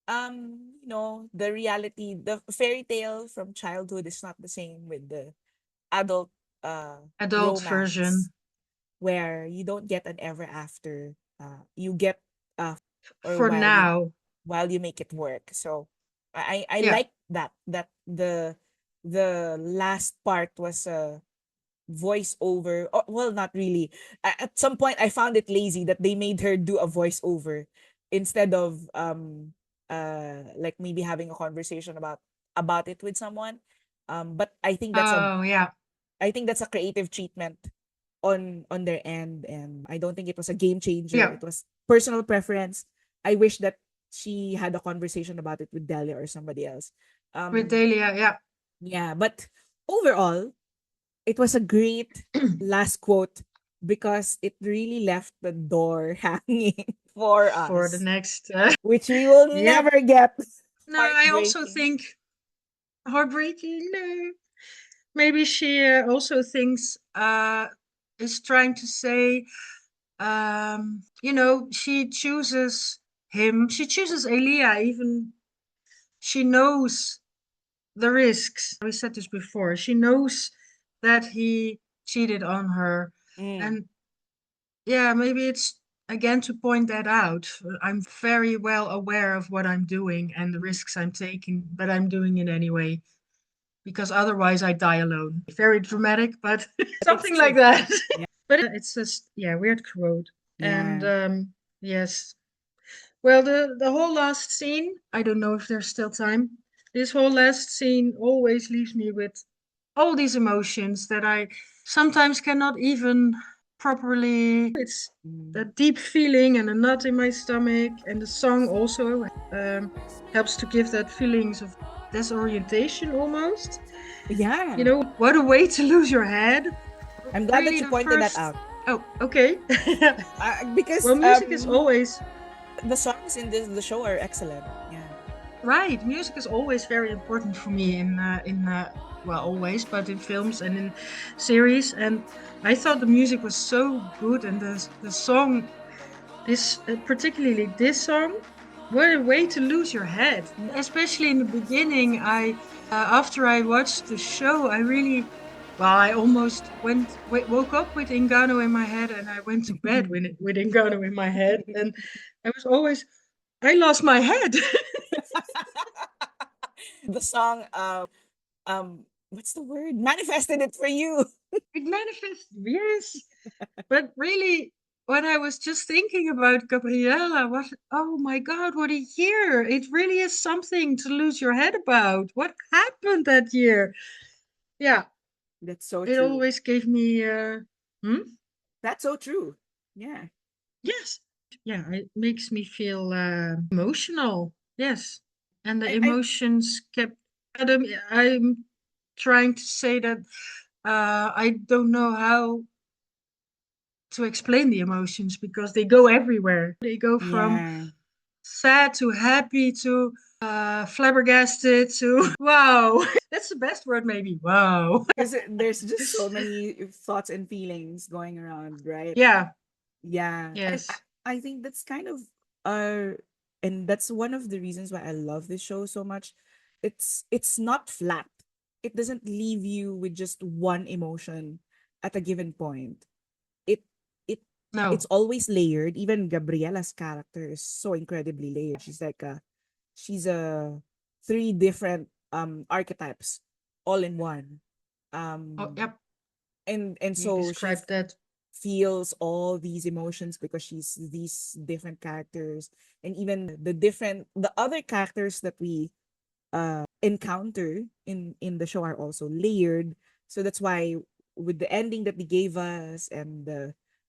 the reality, the fairy tale from childhood is not the same with the adult Adult romance, version where you don't get an ever after. You get or for now. while you make it work. So I Yeah. like that the last part was a voiceover. Oh, well, not really. At some point I found it lazy that they made her do a voiceover instead of like maybe having a conversation about it with someone. But Oh, yeah. I think that's a creative treatment on their end, and I don't think it was a game changer. Yeah. It was personal preference. I wish that she had a conversation about it with Delia or somebody else. With Um Dahlia, yeah. yeah, but overall, it was a great last quote because it really left the door hanging for For the us, next. which we will Yep. never get. No, I also Heartbreaking. think heartbreaking. No, maybe she also thinks is trying to say, she chooses him. She chooses Elia, even she knows the risks. We said this before. She knows that he cheated on her, Mm. and yeah, maybe it's again to point that out. I'm very well aware of what I'm doing and the risks I'm taking, but I'm doing it anyway because otherwise I die alone. Very dramatic, but But it's something like true. that. Yeah. But it's just, yeah, weird quote. And Yeah. yes. Well, the whole last scene, I don't know if there's still time. This whole last scene always leaves me with all these emotions that I sometimes cannot even properly. It's a Mm. deep feeling and a knot in my stomach, and the song also helps to give that feelings of desorientation almost. Yeah. What a way to lose your head. I'm glad that Really, you the pointed that first. out. Oh, okay. Because Well, music is always the songs in the show are excellent. Yeah. right. Music is always very important for me well, always, but in films and in series. And I thought the music was so good, and the song, this particularly this song, what a way to lose your head. Especially in the beginning, I after I watched the show, I really. Well, I almost woke up with Ingano in my head, and I went to bed with Ingano in my head, and I was always, I lost my head. The song what's the word? Manifested it for you. It manifests, yes. But really, when I was just thinking about Gabriella, oh my God, what a year. It really is something to lose your head about. What happened that year? Yeah, That's so it true. always gave me, That's so true. Yeah. yes. Yeah, it makes me feel emotional. Yes. And the I emotions kept, I'm trying to say that I don't know how to explain the emotions because they go everywhere. They go from yeah. sad to happy to flabbergasted to wow. That's the best word, maybe. Wow. Because there's just so many thoughts and feelings going around, right? Yeah. Yeah. And Yes. I think that's kind of uh and that's one of the reasons why I love this show so much. It's not flat. It doesn't leave you with just one emotion at a given point. It it it's No. always layered. Even Gabriella's character is so incredibly layered. She's a three different archetypes all in one. Oh, Um yep. and You so she described that. feels all these emotions because she's these different characters, and even the other characters that we encounter in the show are also layered. So that's why with the ending that they gave us, and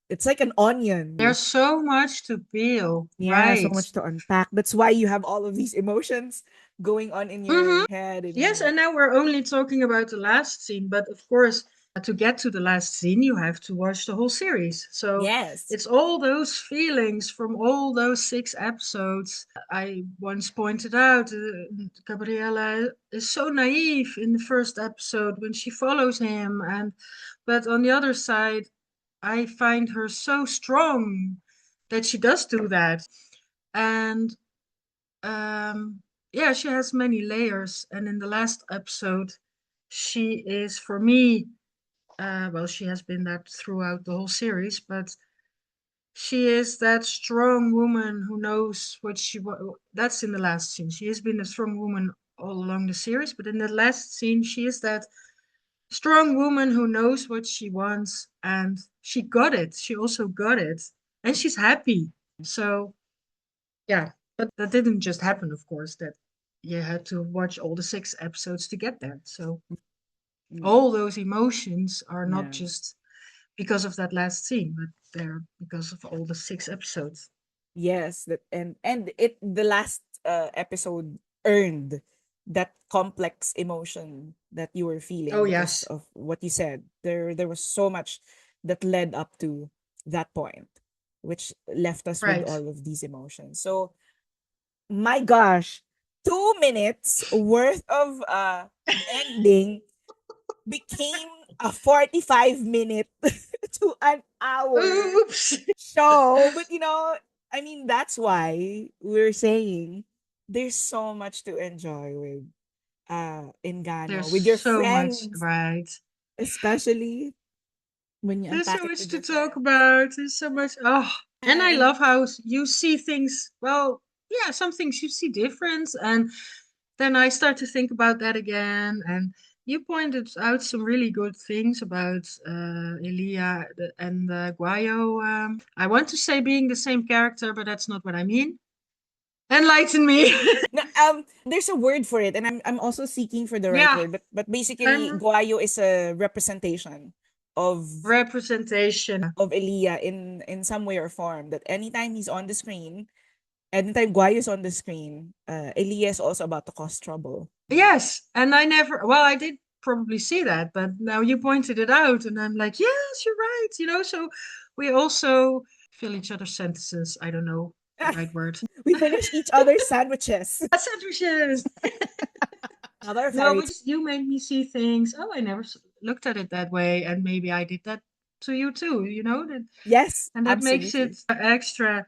it's like an onion. There's so much to peel. Yeah, so Right. much to unpack. That's why you have all of these emotions going on in Mm-hmm. your head, in Yes, your and now we're only talking about the last scene, but of course, to get to the last scene, you have to watch the whole series. So yes. it's all those feelings from all those 6 episodes. I once pointed out, Gabriella is so naive in the first episode when she follows him, but on the other side, I find her so strong, that she does do that. And yeah, she has many layers. And in the last episode, she is, for me, well, she has been that throughout the whole series, but she is that strong woman who knows what that's in the last scene. She has been a strong woman all along the series, but in the last scene, she is that strong woman who knows what she wants, and she got it. She also got it, and she's happy. So yeah, but that didn't just happen, of course. That you had to watch all the 6 episodes to get there. So all those emotions are not Yeah. just because of that last scene, but they're because of all the 6 episodes. Yes, that and it the last episode earned that complex emotion that you were feeling Oh because yes, of what you said. There was so much that led up to that point, which left us with right. all of these emotions. So my gosh, 2 minutes worth of ending became a 45 minute to an hour Oops. show. But I mean, that's why we're saying there's so much to enjoy with Engano, There's with your so much, friends, right? especially when you There's so unpack it much with to your talk friends. about. There's so much. Oh, and I And love how you see things. Well, yeah, some things you see different, and then I start to think about that again. And you pointed out some really good things about Elia and Guayo. I want to say being the same character, but that's not what I mean. Enlighten me. no, there's a word for it, and I'm also seeking for the right Yeah, word. But basically, and Guayo is a representation of representation. Elia in some way or form. That anytime he's on the screen, anytime Guayo is on the screen, Elia is also about to cause trouble. Yes, and I never, well, I did probably see that, but now you pointed it out, and I'm like, yes, you're right. So we also fill each other's sentences. I don't know the right word. We finish each other's sandwiches. Sandwiches. Another No, fairy but you made me see things. Oh, I never looked at it that way, and maybe I did that to you too. Yes, And that makes absolutely. it extra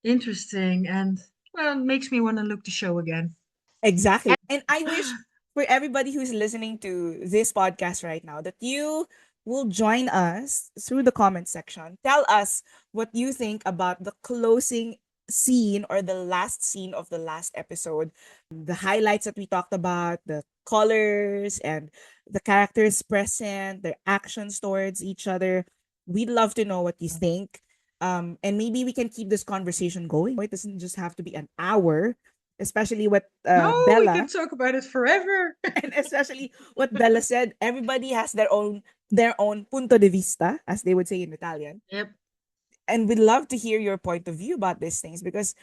interesting, and well, makes me want to look the show again. Exactly. And I wish for everybody who's listening to this podcast right now that you will join us through the comment section. Tell us what you think about the closing scene or the last scene of the last episode. The highlights that we talked about, the colors and the characters present, their actions towards each other. We'd love to know what you think. And maybe we can keep this conversation going. It doesn't just have to be an hour, especially what No, we can Bella talk about it forever. and especially what Bella said. Everybody has their own punto de vista, as they would say in Italian, Yep. and we'd love to hear your point of view about these things because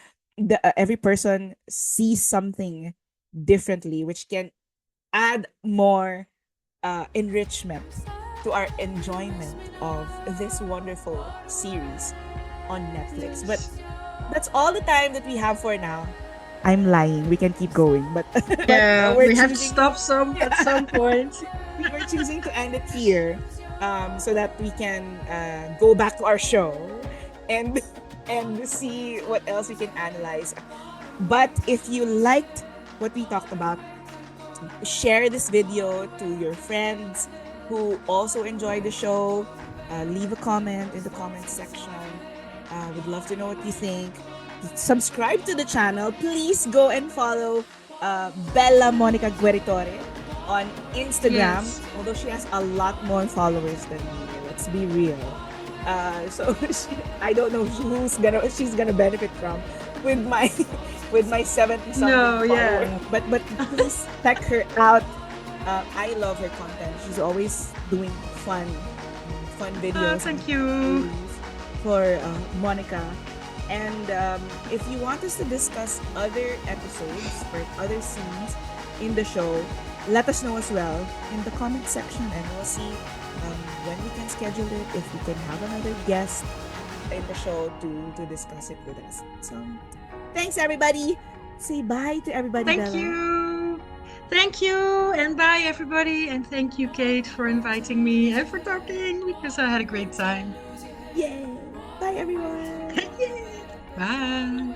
every person sees something differently, which can add more enrichment to our enjoyment of this wonderful series on Netflix. But that's all the time that we have for now. I'm lying. We can keep going, but Yeah, we're we have to choosing. stop at some point. We're choosing to end it here, so that we can go back to our show and see what else we can analyze. But if you liked what we talked about, share this video to your friends who also enjoy the show. Leave a comment in the comment section. We'd love to know what you think. Subscribe to the channel. Please go and follow Bella Monica Gueritore on Instagram. Yes. Although she has a lot more followers than me. Let's be real. So I don't know she's gonna benefit from with my 70 something No, followers. yeah. But please check her out. I love her content. She's always doing fun videos. Thank you. For Monica. And if you want us to discuss other episodes or other scenes in the show, let us know as well in the comment section, and we'll see when we can schedule it, if we can have another guest in the show to discuss it with us. So, thanks everybody. Say bye to everybody. Thank Bella. you. Thank you, and bye everybody. And thank you, Kate, for inviting me and for talking, because I had a great time. Yay! Bye everyone. Yay. Bye.